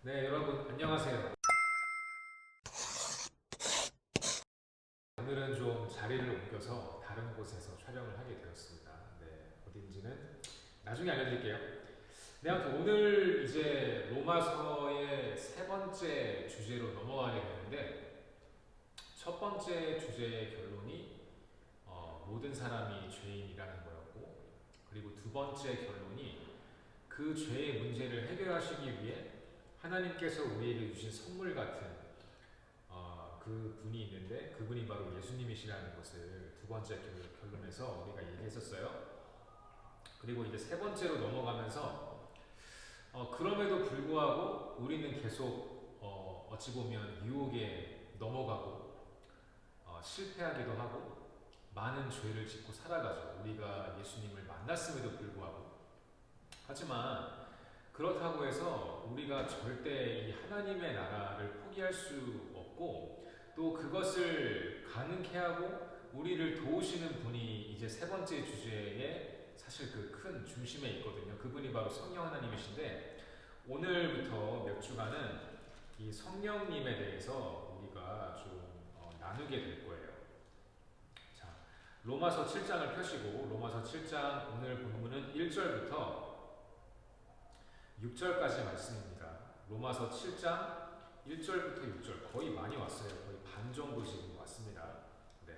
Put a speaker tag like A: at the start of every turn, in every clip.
A: 네, 여러분 안녕하세요. 오늘은 좀 자리를 옮겨서 다른 곳에서 촬영을 하게 되었습니다. 네, 어딘지는 나중에 알려드릴게요. 네, 아무튼 오늘 이제 로마서의 세 번째 주제로 넘어가게 되는데 첫 번째 주제의 결론이 모든 사람이 죄인이라는 거였고, 그리고 두 번째 결론이 그 죄의 문제를 해결하시기 위해 하나님께서 우리에게 주신 선물 같은 그 분이 있는데 그분이 바로 예수님이시라는 것을 두 번째 결론에서 우리가 얘기했었어요. 그리고 이제 세 번째로 넘어가면서 그럼에도 불구하고 우리는 계속 어찌 보면 유혹에 넘어가고 실패하기도 하고 많은 죄를 짓고 살아가죠. 우리가 예수님을 만났음에도 불구하고. 하지만 그렇다고 해서 우리가 절대 이 하나님의 나라를 포기할 수 없고, 또 그것을 가능케 하고 우리를 도우시는 분이 이제 세 번째 주제에 사실 그 큰 중심에 있거든요. 그분이 바로 성령 하나님이신데, 오늘부터 몇 주간은 이 성령님에 대해서 우리가 좀 나누게 될 거예요. 자, 로마서 7장을 펴시고, 로마서 7장 오늘 본문은 1절부터 6절까지 말씀입니다. 로마서 7장 1절부터 6절, 거의 많이 왔어요. 거의 반 정도 지금 왔습니다. 네,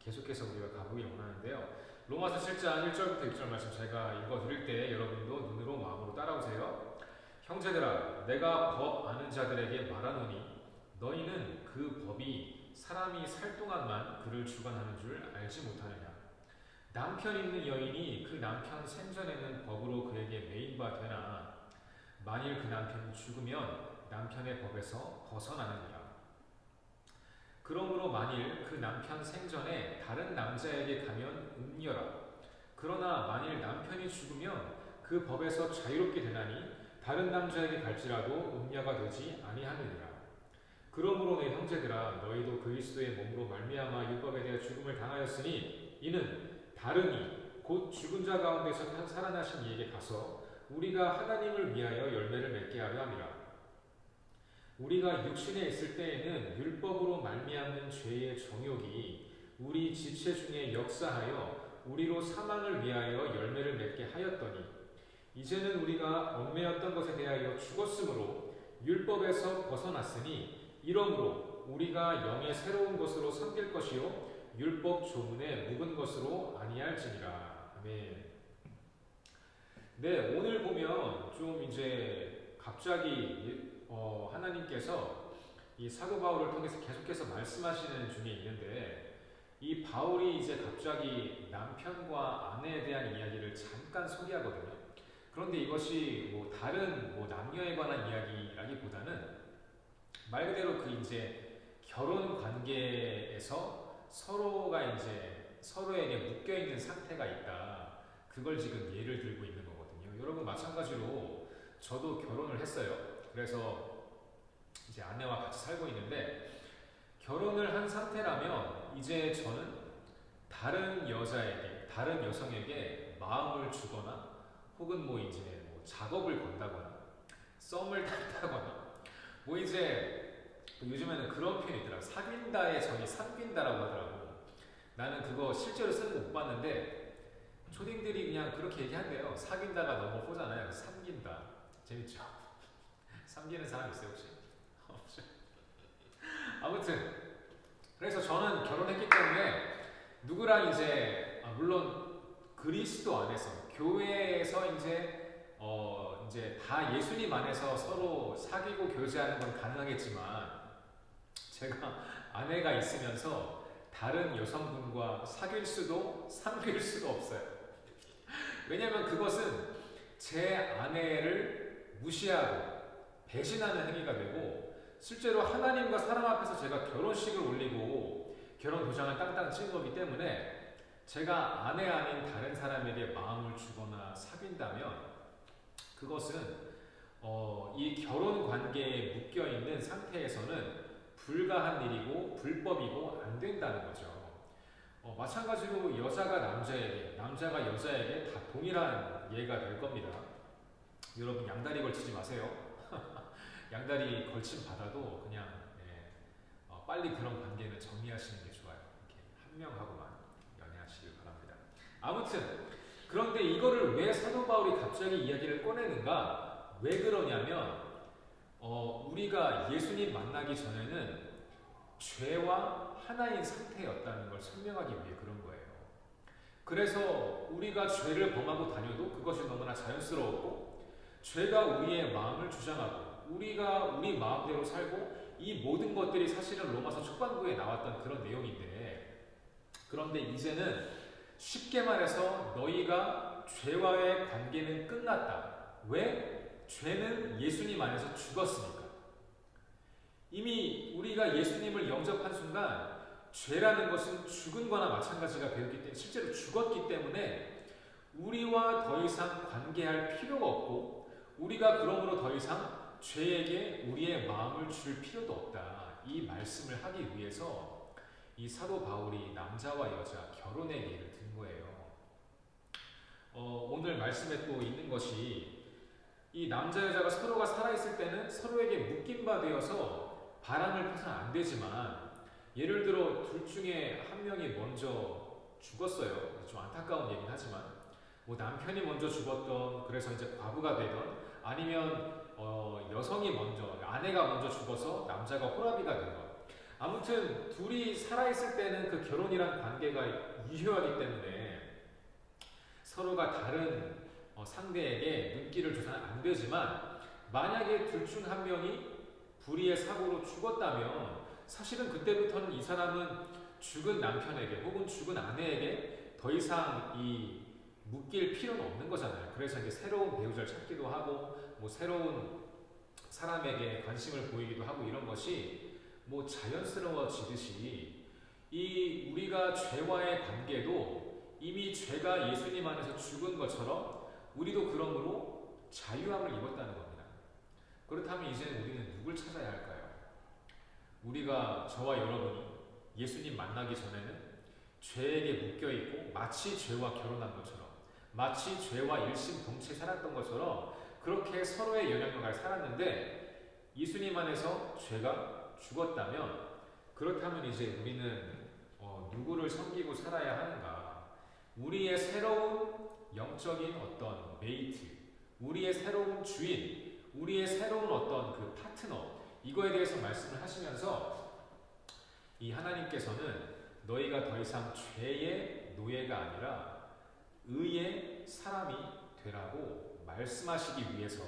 A: 계속해서 우리가 가보길 원하는데요. 로마서 7장 1절부터 6절 말씀 제가 읽어드릴 때 여러분도 눈으로 마음으로 따라오세요. 형제들아, 내가 법 아는 자들에게 말하노니 너희는 그 법이 사람이 살 동안만 그를 주관하는 줄 알지 못하느냐. 남편 있는 여인이 그 남편 생전에는 법으로 그에게 매인 바 되나 만일 그 남편이 죽으면 남편의 법에서 벗어나느니라. 그러므로 만일 그 남편 생전에 다른 남자에게 가면 음녀라. 그러나 만일 남편이 죽으면 그 법에서 자유롭게 되나니 다른 남자에게 갈지라도 음녀가 되지 아니하느니라. 그러므로 내 형제들아, 너희도 그리스도의 몸으로 말미암아 율법에 대해 죽음을 당하였으니 이는 다름이 곧 죽은 자 가운데서 살아나신 이에게 가서 우리가 하나님을 위하여 열매를 맺게 하려 함이라. 우리가 육신에 있을 때에는 율법으로 말미암는 죄의 정욕이 우리 지체 중에 역사하여 우리로 사망을 위하여 열매를 맺게 하였더니 이제는 우리가 얽매였던 것에 대하여 죽었으므로 율법에서 벗어났으니 이러므로 우리가 영의 새로운 것으로 섬길 것이요 율법 조문에 묵은 것으로 아니할지니라. 아멘. 네, 오늘 보면 좀 이제 갑자기 하나님께서 이 사도 바울을 통해서 계속해서 말씀하시는 중에 있는데, 이 바울이 이제 갑자기 남편과 아내에 대한 이야기를 잠깐 소개하거든요. 그런데 이것이 뭐 다른 뭐 남녀에 관한 이야기라기보다는 말 그대로 그 이제 결혼 관계에서 서로가 이제 서로에게 묶여 있는 상태가 있다. 그걸 지금 예를 들고 있는 거거든요. 여러분 마찬가지로 저도 결혼을 했어요. 그래서 이제 아내와 같이 살고 있는데, 결혼을 한 상태라면 이제 저는 다른 여자에게, 다른 여성에게 마음을 주거나 혹은 뭐 이제 뭐 작업을 건다거나 썸을 탄다거나 뭐 이제 요즘에는 그런 표현이 있더라고. 사귄다의 전이 삼귄다라고 하더라고. 나는 그거 실제로 쓰는 거 못 봤는데 초딩들이 그냥 그렇게 얘기한대요. 사귄다가 너무 호잖아요. 삼긴다. 재밌죠? 삼기는 사람 있어요 혹시? 없죠. 아무튼 그래서 저는 결혼했기 때문에 누구랑 이제 물론 그리스도 안에서 교회에서 이제 다 예수님 안에서 서로 사귀고 교제하는 건 가능하겠지만 제가 아내가 있으면서 다른 여성분과 사귈 수도 삼귈 수도 없어요. 왜냐하면 그것은 제 아내를 무시하고 배신하는 행위가 되고, 실제로 하나님과 사람 앞에서 제가 결혼식을 올리고 결혼 도장을 땅땅 찍은 거기 때문에 제가 아내 아닌 다른 사람에게 마음을 주거나 사귄다면 그것은 이 결혼 관계에 묶여 있는 상태에서는 불가한 일이고 불법이고 안 된다는 거죠. 마찬가지로 여자가 남자에게, 남자가 여자에게 다 동일한 예가 될 겁니다. 여러분 양다리 걸치지 마세요. 양다리 걸침 받아도 그냥 빨리 그런 관계는 정리하시는 게 좋아요. 이렇게 한 명하고만 연애하시길 바랍니다. 아무튼 그런데 이거를 왜 사도 바울이 갑자기 이야기를 꺼내는가? 왜 그러냐면 우리가 예수님 만나기 전에는 죄와 하나인 상태였다는 걸 설명하기 위해 그런 거예요. 그래서 우리가 죄를 범하고 다녀도 그것이 너무나 자연스러웠고, 죄가 우리의 마음을 주장하고 우리가 우리 마음대로 살고, 이 모든 것들이 사실은 로마서 초반부에 나왔던 그런 내용인데, 그런데 이제는 쉽게 말해서 너희가 죄와의 관계는 끝났다. 왜? 죄는 예수님 안에서 죽었으니까. 이미 우리가 예수님을 영접한 순간 죄라는 것은 죽은 거나 마찬가지가 되었기 때문에, 실제로 죽었기 때문에 우리와 더 이상 관계할 필요가 없고, 우리가 그러므로 더 이상 죄에게 우리의 마음을 줄 필요도 없다. 이 말씀을 하기 위해서 이 사도 바울이 남자와 여자 결혼의 예를 든 거예요. 오늘 말씀에 또 있는 것이, 이 남자 여자가 서로가 살아있을 때는 서로에게 묶임바 되어서 바람을 펴서는 안 되지만, 예를 들어 둘 중에 한 명이 먼저 죽었어요. 좀 안타까운 얘기는 하지만, 뭐 남편이 먼저 죽었던, 그래서 이제 과부가 되던, 아니면 여성이 먼저, 아내가 먼저 죽어서 남자가 호라비가 된 것. 아무튼 둘이 살아있을 때는 그 결혼이란 관계가 유효하기 때문에 서로가 다른 상대에게 눈길을 줘서는 안 되지만, 만약에 둘 중 한 명이 불의의 사고로 죽었다면 사실은 그때부터는 이 사람은 죽은 남편에게 혹은 죽은 아내에게 더 이상 이 묶일 필요는 없는 거잖아요. 그래서 이제 새로운 배우자를 찾기도 하고, 뭐 새로운 사람에게 관심을 보이기도 하고, 이런 것이 뭐 자연스러워지듯이, 이 우리가 죄와의 관계도 이미 죄가 예수님 안에서 죽은 것처럼 우리도 그러므로 자유함을 입었다는 겁니다. 그렇다면 이제는 우리는 누굴 찾아야 할까요? 우리가, 저와 여러분이 예수님 만나기 전에는 죄에게 묶여있고 마치 죄와 결혼한 것처럼, 마치 죄와 일심동체 살았던 것처럼 그렇게 서로의 영향력 아래 살았는데, 예수님 안에서 죄가 죽었다면, 그렇다면 이제 우리는 누구를 섬기고 살아야 하는가? 우리의 새로운 영적인 어떤 메이트, 우리의 새로운 주인, 우리의 새로운 어떤 그 파트너, 이거에 대해서 말씀을 하시면서, 이 하나님께서는 너희가 더 이상 죄의 노예가 아니라 의의 사람이 되라고 말씀하시기 위해서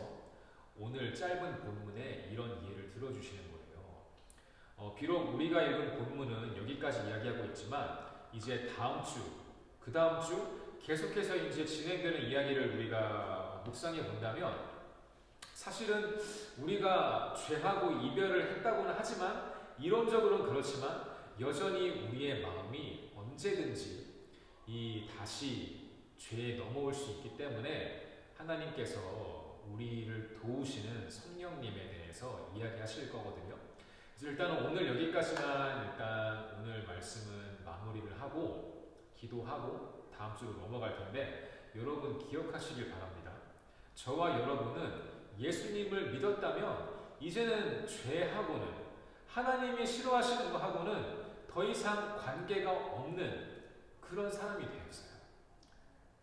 A: 오늘 짧은 본문에 이런 예를 들어주시는 거예요. 비록 우리가 읽은 본문은 여기까지 이야기하고 있지만, 이제 다음 주, 그 다음 주 계속해서 이제 진행되는 이야기를 우리가 묵상해 본다면, 사실은 우리가 죄하고 이별을 했다고는 하지만, 이론적으로는 그렇지만 여전히 우리의 마음이 언제든지 이 다시 죄에 넘어올 수 있기 때문에, 하나님께서 우리를 도우시는 성령님에 대해서 이야기하실 거거든요. 그래서 일단 오늘 여기까지만, 일단 오늘 말씀은 마무리를 하고 기도하고 다음 주로 넘어갈 텐데, 여러분 기억하시길 바랍니다. 저와 여러분은 예수님을 믿었다면 이제는 죄하고는, 하나님이 싫어하시는 것하고는 더 이상 관계가 없는 그런 사람이 되었어요.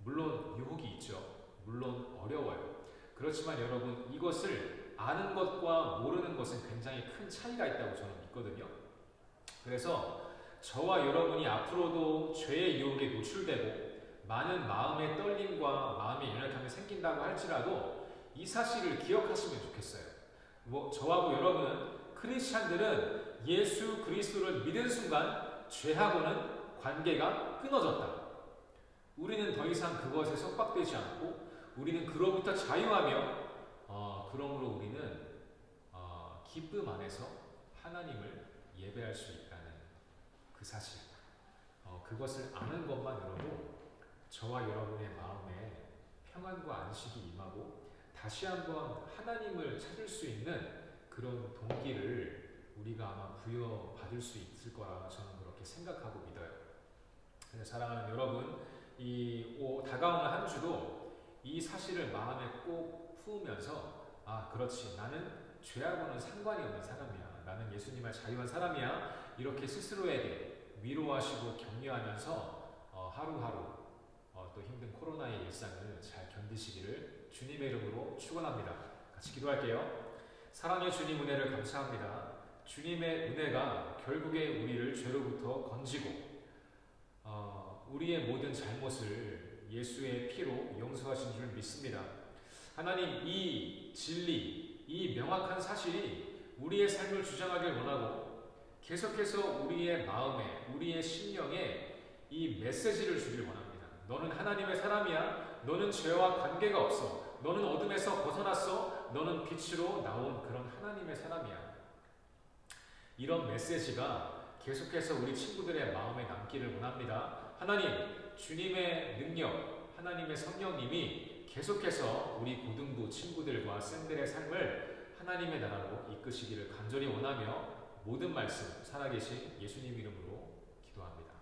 A: 물론 유혹이 있죠. 물론 어려워요. 그렇지만 여러분, 이것을 아는 것과 모르는 것은 굉장히 큰 차이가 있다고 저는 믿거든요. 그래서 저와 여러분이 앞으로도 죄의 유혹에 노출되고 많은 마음의 떨림과 마음의 연약함이 생긴다고 할지라도 이 사실을 기억하시면 좋겠어요. 저하고 여러분은, 크리스찬들은 예수 그리스도를 믿은 순간 죄하고는 관계가 끊어졌다. 우리는 더 이상 그것에 속박되지 않고 우리는 그로부터 자유하며, 그러므로 우리는 기쁨 안에서 하나님을 예배할 수 있다는 그 사실, 그것을 아는 것만으로도 저와 여러분의 마음에 평안과 안식이 임하고 다시 한번 하나님을 찾을 수 있는 그런 동기를 우리가 아마 부여받을 수 있을 거라 저는 그렇게 생각하고 믿어요. 그래서 사랑하는 여러분, 다가오는 한 주도 이 사실을 마음에 꼭 품으면서, 그렇지, 나는 죄하고는 상관이 없는 사람이야. 나는 예수님을 자유한 사람이야. 이렇게 스스로에게 위로하시고 격려하면서 하루하루 또 힘든 코로나의 일상을 잘 견디시기를 주님의 이름으로 축원합니다. 같이 기도할게요. 사랑의 주님 은혜를 감사합니다. 주님의 은혜가 결국에 우리를 죄로부터 건지고 우리의 모든 잘못을 예수의 피로 용서하신 줄 믿습니다. 하나님, 이 진리, 이 명확한 사실이 우리의 삶을 주장하길 원하고 계속해서 우리의 마음에, 우리의 심령에 이 메시지를 주길 원합니다. 너는 하나님의 사람이야. 너는 죄와 관계가 없어. 너는 어둠에서 벗어났어. 너는 빛으로 나온 그런 하나님의 사람이야. 이런 메시지가 계속해서 우리 친구들의 마음에 남기를 원합니다. 하나님, 주님의 능력, 하나님의 성령님이 계속해서 우리 고등부 친구들과 쌤들의 삶을 하나님의 나라로 이끄시기를 간절히 원하며 모든 말씀 살아계신 예수님 이름으로 기도합니다.